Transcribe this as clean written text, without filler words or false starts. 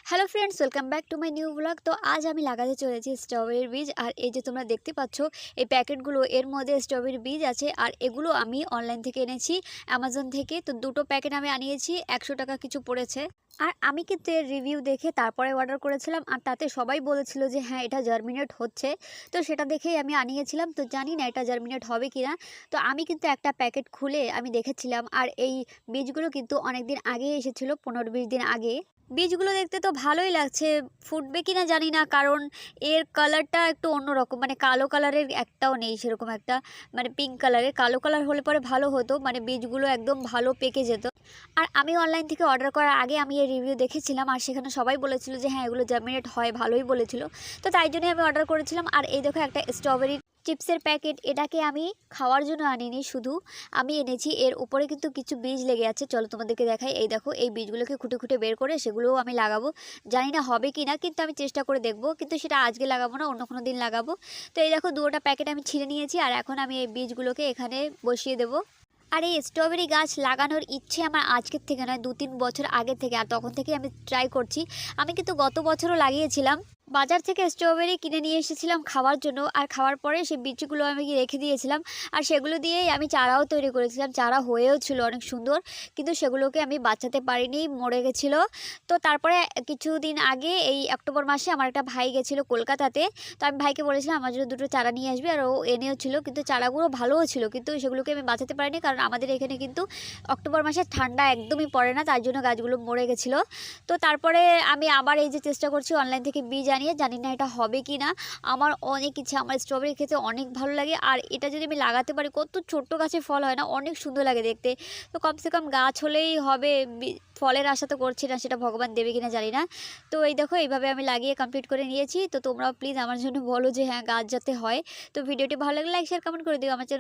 Hello friends, welcome back to my new blog. তো আজ আমি লাগাতে চলেছি স্ট্রবেরির বীজ। আর এই যে তোমরা দেখতে পাচ্ছ এই প্যাকেটগুলো, এর মধ্যে স্ট্রবেরির বীজ আছে। আর এগুলো আমি অনলাইন থেকে এনেছি, অ্যামাজন থেকে। তো দুটো প্যাকেট আমি আনিয়েছি, 100 টাকা কিছু পড়েছে। আর আমি কিন্তু এর রিভিউ দেখে তারপরে অর্ডার করেছিলাম, আর তাতে সবাই বলেছিল যে হ্যাঁ এটা জার্মিনেট হচ্ছে। তো সেটা দেখেই আমি আনিয়েছিলাম। তো জানি না এটা জার্মিনেট হবে কি না। তো আমি কিন্তু একটা প্যাকেট খুলে আমি দেখেছিলাম, আর এই বীজগুলো কিন্তু অনেক দিন আগে এসেছিলো, 15-20 দিন আগে। বীজগুলো দেখতে তো ভালোই লাগছে, ফুটবে কিনা জানি না, কারণ এর কালারটা একটু অন্যরকম, মানে কালো কালারের একটাও নেই সেরকম একটা, মানে পিঙ্ক কালারের। কালো কালার হলে পরে ভালো হতো, মানে বীজগুলো একদম ভালো পেকে যেত। আর আমি অনলাইন থেকে অর্ডার করার আগে আমি এই রিভিউ দেখেছিলাম, আর সেখানে সবাই বলেছিল যে হ্যাঁ এগুলো জার্মিনেট হয়, ভালোই বলেছিল। তো তাই জন্যই আমি অর্ডার করেছিলাম। আর এই দেখো একটা স্ট্রবেরি চিপসের প্যাকেট, এটাকে আমি খাওয়ার জন্য আনিনি, শুধু আমি এনেছি এর উপরে কিন্তু কিছু বীজ লেগে আছে। চলো তোমাদেরকে দেখাই। এই দেখো, এই বীজগুলোকে খুঁটে খুঁটে বের করে সেগুলোও আমি লাগাবো। জানি না হবে কি না, কিন্তু আমি চেষ্টা করে দেখব। কিন্তু সেটা আজকে লাগাবো না, অন্য কোনো দিন লাগাবো। তো এই দেখো, দুটো প্যাকেট আমি ছিঁড়ে নিয়েছি, আর এখন আমি এই বীজগুলোকে এখানে বসিয়ে দেবো। আর এই স্ট্রবেরি গাছ লাগানোর ইচ্ছে আমার আজকের থেকে নয়, 2-3 বছর আগে থেকে। আর তখন থেকে আমি ট্রাই করছি। আমি কিন্তু গত বছরও লাগিয়েছিলাম, বাজার থেকে স্ট্রবেরি কিনে নিয়ে এসেছিলাম খাওয়ার জন্য। আর খাওয়ার পরে সেই বিচিগুলো আমি রেখে দিয়েছিলাম, আর সেগুলো দিয়েই আমি চারাও তৈরি করেছিলাম। চারা হয়েও ছিল অনেক সুন্দর, কিন্তু সেগুলোকে আমি বাঁচাতে পারিনি, মরে গেছিলো। তো তারপরে কিছুদিন আগে এই অক্টোবর মাসে আমার একটা ভাই গেছিলো কলকাতাতে। তো আমি ভাইকে বলেছিলাম আমার জন্য দুটো চারা নিয়ে আসবে, আর ও এনেও ছিল। কিন্তু চারাগুলো ভালোও ছিল, কিন্তু সেগুলোকে আমি বাঁচাতে পারিনি, কারণ আমাদের এখানে কিন্তু অক্টোবর মাসে ঠান্ডা একদমই পড়ে না, তার জন্য গাছগুলো মরে গেছিলো। তো তারপরে আমি আবার এই যে চেষ্টা করছি অনলাইন থেকে বীজ আনিয়ে, জানি না এটা হবে কি না। আমার অনেক ইচ্ছে, আমার স্ট্রবেরি খেতে অনেক ভালো লাগে। আর এটা যদি আমি লাগাতে পারি, কত ছোট্ট গাছে ফল হয় না, অনেক সুন্দর লাগে দেখতে। তো কমসে কম গাছ হলেই হবে, ফলের আশা তো করছি না, সেটা ভগবান দেবে কিনা জানি না। তো এই দেখো, এইভাবে আমি লাগিয়ে কমপ্লিট করে নিয়েছি। তো তোমরাও প্লিজ আমার জন্য বলো যে হ্যাঁ গাছ যাতে হয়। তো ভিডিওটি ভালো লাগলে লাইক শেয়ার কমেন্ট করে দিও। আমার চ্যানেল